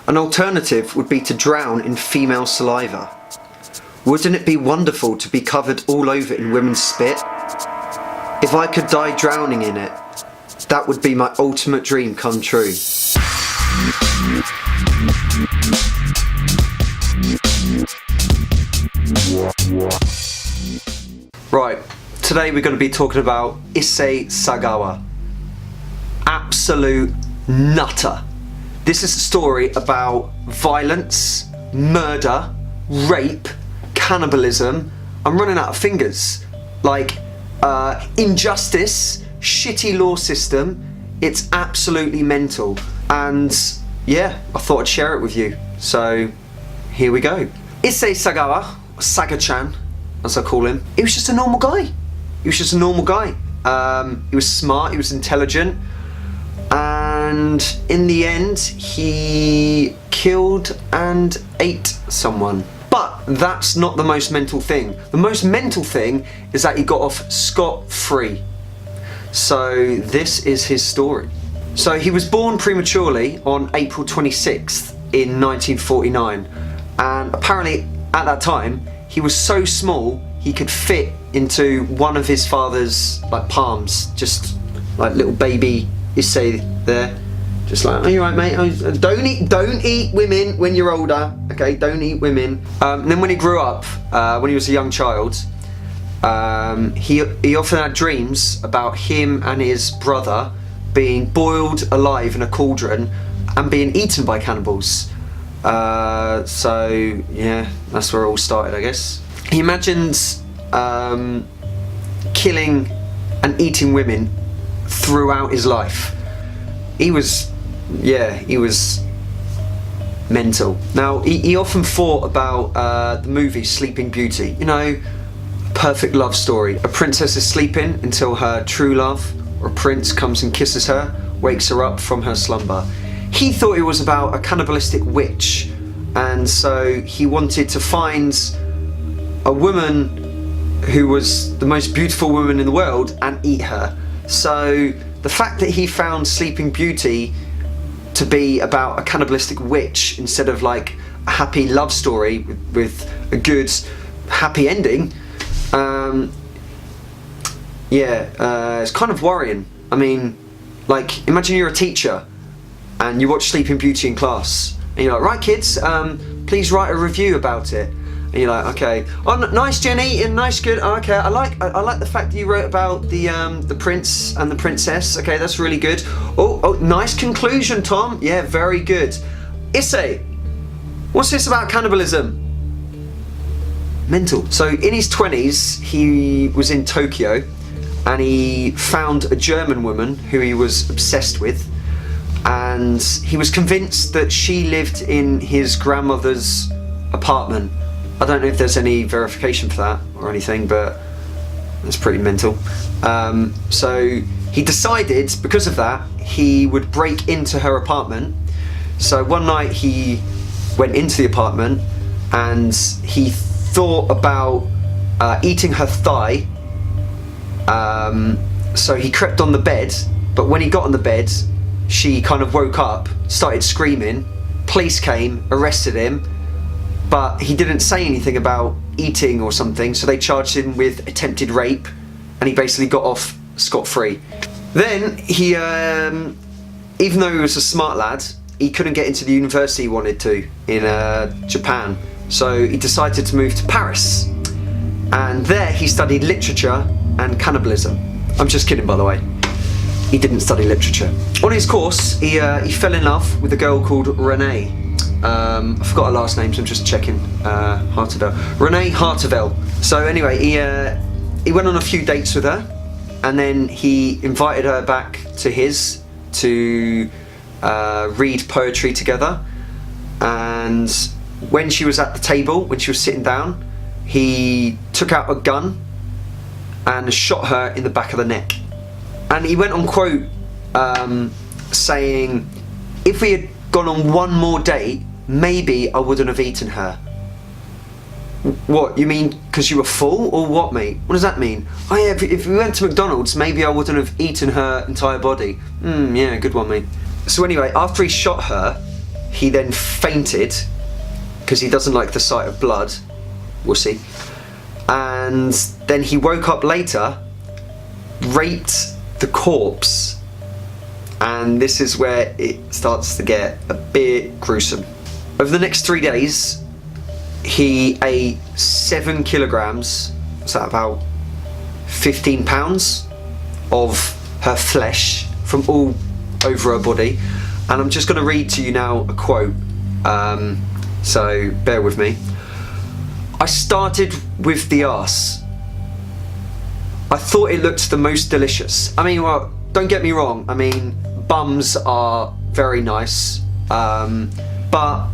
An alternative would be to drown in female saliva. Wouldn't it be wonderful to be covered all over in women's spit? If I could die drowning in it, that would be my ultimate dream come true. Right, today we're going to be talking about Issei Sagawa. Absolute nutter. This is a story about violence, murder, rape, cannibalism. I'm running out of fingers. Like, injustice, shitty law system. It's absolutely mental. And yeah, I thought I'd share it with you. So here we go. Issei Sagawa, Saga-chan, as I call him, he was just a normal guy. He was just a normal guy. He was smart, he was intelligent, and in the end he killed and ate someone. But that's not the most mental thing. The most mental thing is that he got off scot-free. So this is his story. So he was born prematurely on April 26th in 1949, and apparently at that time he was so small he could fit into one of his father's palms, just like little baby Issei there, just like, are you right, mate? Don't eat women when you're older, okay? Don't eat women. And then when he grew up, when he was a young child, he often had dreams about him and his brother being boiled alive in a cauldron and being eaten by cannibals. So yeah, that's where it all started, I guess. He imagined killing and eating women throughout his life. He was mental. Now, he often thought about the movie Sleeping Beauty. You know, perfect love story. A princess is sleeping until her true love, or a prince, comes and kisses her, wakes her up from her slumber. He thought it was about a cannibalistic witch, and so he wanted to find a woman who was the most beautiful woman in the world and eat her. So the fact that he found Sleeping Beauty to be about a cannibalistic witch instead of like a happy love story with a good happy ending, it's kind of worrying. I mean, like, imagine you're a teacher and you watch Sleeping Beauty in class and you're like, right kids, please write a review about it. And you're like, okay, oh, nice Jenny, and nice, good. Oh, okay, I like the fact that you wrote about the prince and the princess. Okay, that's really good. Oh, nice conclusion, Tom. Yeah, very good. Issei, what's this about cannibalism? Mental. So in his 20s, he was in Tokyo, and he found a German woman who he was obsessed with, and he was convinced that she lived in his grandmother's apartment. I don't know if there's any verification for that or anything, but that's pretty mental. So he decided, because of that, he would break into her apartment. So one night he went into the apartment and he thought about eating her thigh. So he crept on the bed, but when he got on the bed, she kind of woke up, started screaming. Police came, arrested him, but he didn't say anything about eating or something, so they charged him with attempted rape, and he basically got off scot-free. Then he, even though he was a smart lad, he couldn't get into the university he wanted to in Japan, so he decided to move to Paris, and there he studied literature and cannibalism. I'm just kidding, by the way. He didn't study literature. On his course, he fell in love with a girl called Renee. I forgot her last name, so I'm just checking. Renee Harteville. So anyway, he went on a few dates with her, and then he invited her back to his to read poetry together. And when she was at the table, when she was sitting down, he took out a gun and shot her in the back of the neck. And he went on quote saying, if we had gone on one more date, maybe I wouldn't have eaten her. What, you mean because you were full, or what, mate? What does that mean? Oh yeah, if we went to McDonald's, maybe I wouldn't have eaten her entire body. Yeah, good one, mate. So anyway, after he shot her, he then fainted because he doesn't like the sight of blood. We'll see. And then he woke up later, raped the corpse, and this is where it starts to get a bit gruesome. Over the next 3 days, he ate 7 kilograms, what's that, about 15 pounds of her flesh from all over her body. And I'm just going to read to you now a quote, so bear with me. "I started with the arse. I thought it looked the most delicious." I mean, well, don't get me wrong, I mean, bums are very nice, but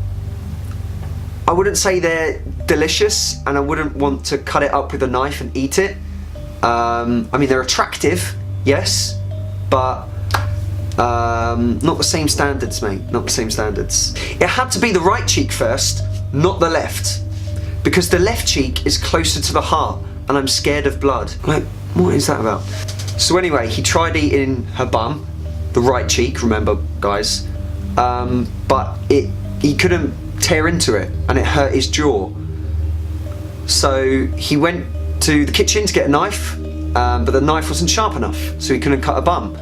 I wouldn't say they're delicious, and I wouldn't want to cut it up with a knife and eat it. I mean, they're attractive, yes, but not the same standards, mate, not the same standards. It had to be the right cheek first, not the left, because the left cheek is closer to the heart, and I'm scared of blood. Like, what is that about? So anyway, he tried eating her bum, the right cheek, remember, guys, but he couldn't tear into it, and it hurt his jaw. So he went to the kitchen to get a knife, but the knife wasn't sharp enough, so he couldn't cut a bum.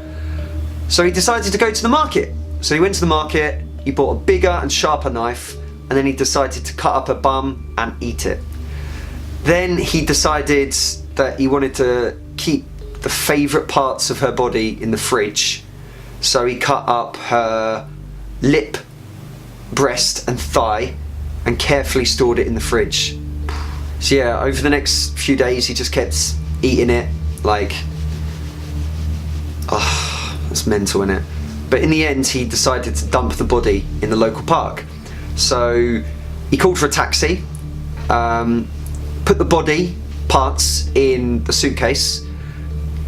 So he decided to go to the market. So he went to the market, he bought a bigger and sharper knife, and then he decided to cut up a bum and eat it. Then he decided that he wanted to keep the favourite parts of her body in the fridge. So he cut up her lip, breast and thigh and carefully stored it in the fridge. So yeah, over the next few days he just kept eating it, like, that's mental, innit? But in the end he decided to dump the body in the local park. So he called for a taxi, put the body parts in the suitcase.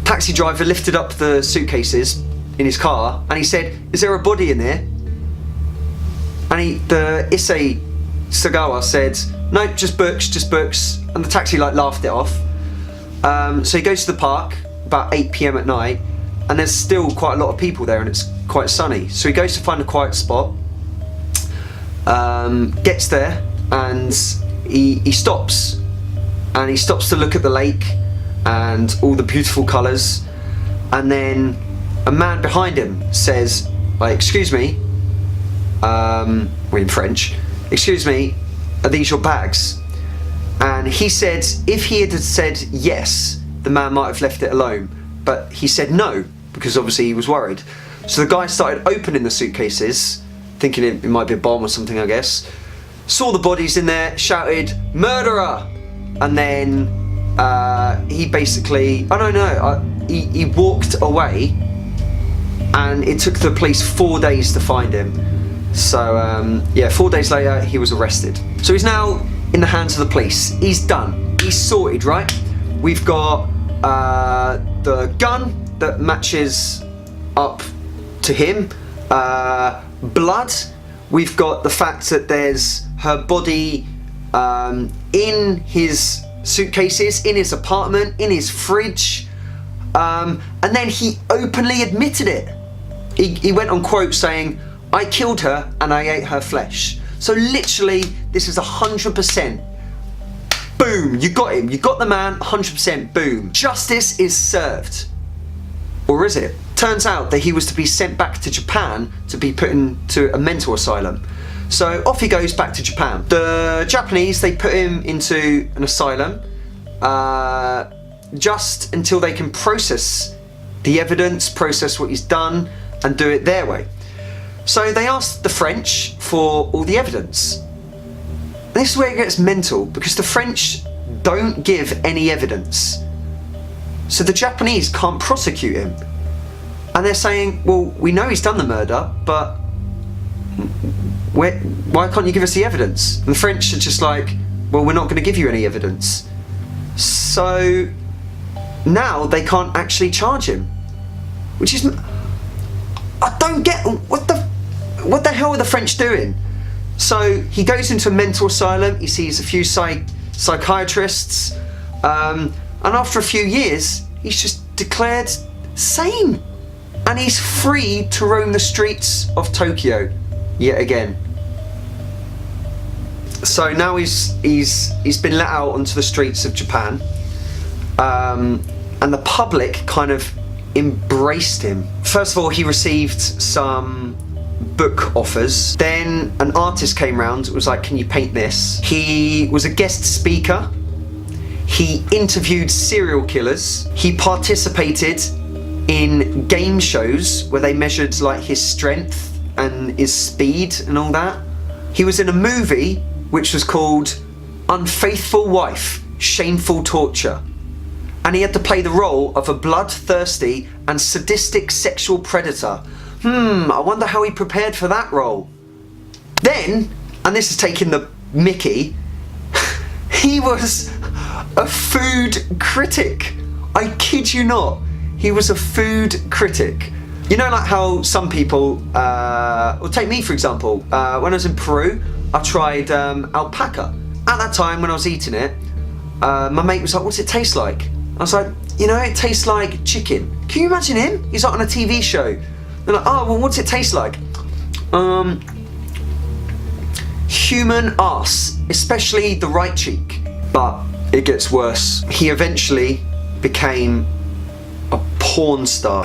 Taxi driver lifted up the suitcases in his car and he said, "Is there a body in there?" And the Issei Sagawa said, "No, just books," and the taxi laughed it off. So he goes to the park about 8 PM at night, and there's still quite a lot of people there and it's quite sunny. So he goes to find a quiet spot, gets there, and he stops. And he stops to look at the lake and all the beautiful colours, and then a man behind him says, like, "Excuse me," we're in French, "Excuse me, are these your bags?" And he said if he had said yes, the man might have left it alone, but he said no, because obviously he was worried. So the guy started opening the suitcases, thinking it might be a bomb or something, I guess. Saw the bodies in there, shouted, "Murderer!" And then he basically, he walked away, and it took the police 4 days to find him. So yeah, 4 days later he was arrested. So he's now in the hands of the police. He's done, he's sorted, right? We've got the gun that matches up to him, blood. We've got the fact that there's her body in his suitcases, in his apartment, in his fridge, and then he openly admitted it. He went on quote saying, "I killed her and I ate her flesh." So literally, this is 100%. Boom, you got him, you got the man, 100%, boom. Justice is served. Or is it? Turns out that he was to be sent back to Japan to be put into a mental asylum. So off he goes back to Japan. The Japanese, they put him into an asylum just until they can process the evidence, process what he's done, and do it their way. So they asked the French for all the evidence. And this is where it gets mental, because the French don't give any evidence. So the Japanese can't prosecute him. And they're saying, well, we know he's done the murder, but why can't you give us the evidence? And the French are just like, well, we're not going to give you any evidence. So now they can't actually charge him, which is, I don't get, what the hell are the French doing? So he goes into a mental asylum, he sees a few psychiatrists, and after a few years he's just declared sane, and he's free to roam the streets of Tokyo yet again. So now he's been let out onto the streets of Japan, and the public kind of embraced him. First of all, he received some book offers. Then an artist came round, was like, can you paint this? He was a guest speaker. He interviewed serial killers. He participated in game shows where they measured like his strength and his speed and all that. He was in a movie which was called Unfaithful Wife, Shameful Torture. And he had to play the role of a bloodthirsty and sadistic sexual predator. I wonder how he prepared for that role. Then, and this is taking the mickey, he was a food critic. I kid you not. He was a food critic. You know, like how some people, well, take me for example, when I was in Peru, I tried alpaca. At that time when I was eating it, my mate was like, what's it taste like? I was like, you know, it tastes like chicken. Can you imagine him? He's like on a TV show. They're like, oh, well, what's it taste like? Human arse, especially the right cheek. But it gets worse. He eventually became a porn star.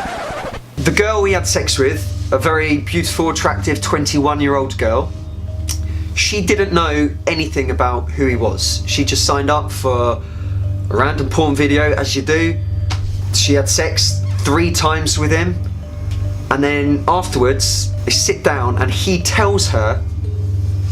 The girl he had sex with, a very beautiful, attractive 21-year-old girl, she didn't know anything about who he was. She just signed up for a random porn video, as you do. She had sex 3 times with him. And then afterwards, they sit down and he tells her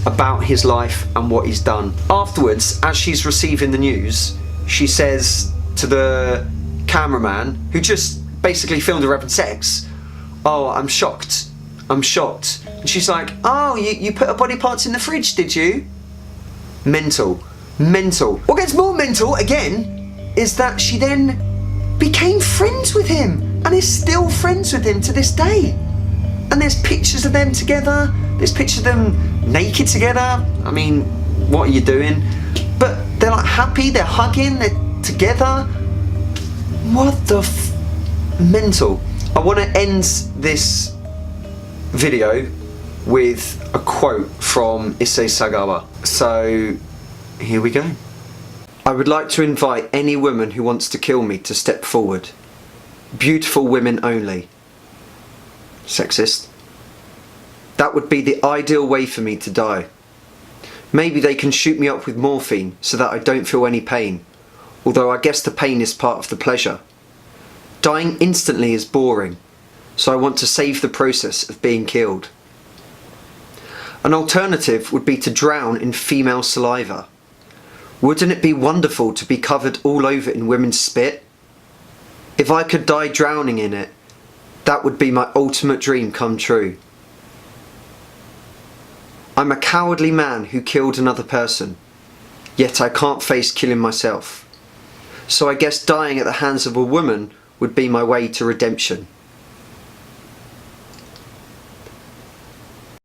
about his life and what he's done. Afterwards, as she's receiving the news, she says to the cameraman, who just basically filmed her having sex, oh, I'm shocked. I'm shocked. And she's like, oh, you put her body parts in the fridge, did you? Mental. Mental. What gets more mental, again, is that she then became friends with him and is still friends with him to this day. And there's pictures of them together. There's pictures of them naked together. I mean, what are you doing? But they're like happy, they're hugging, they're together. What the mental. I want to end this video with a quote from Issei Sagawa. So, here we go. I would like to invite any woman who wants to kill me to step forward. Beautiful women only. Sexist. That would be the ideal way for me to die. Maybe they can shoot me up with morphine so that I don't feel any pain, although I guess the pain is part of the pleasure. Dying instantly is boring, so I want to save the process of being killed. An alternative would be to drown in female saliva. Wouldn't it be wonderful to be covered all over in women's spit? If I could die drowning in it, that would be my ultimate dream come true. I'm a cowardly man who killed another person, yet I can't face killing myself. So I guess dying at the hands of a woman would be my way to redemption.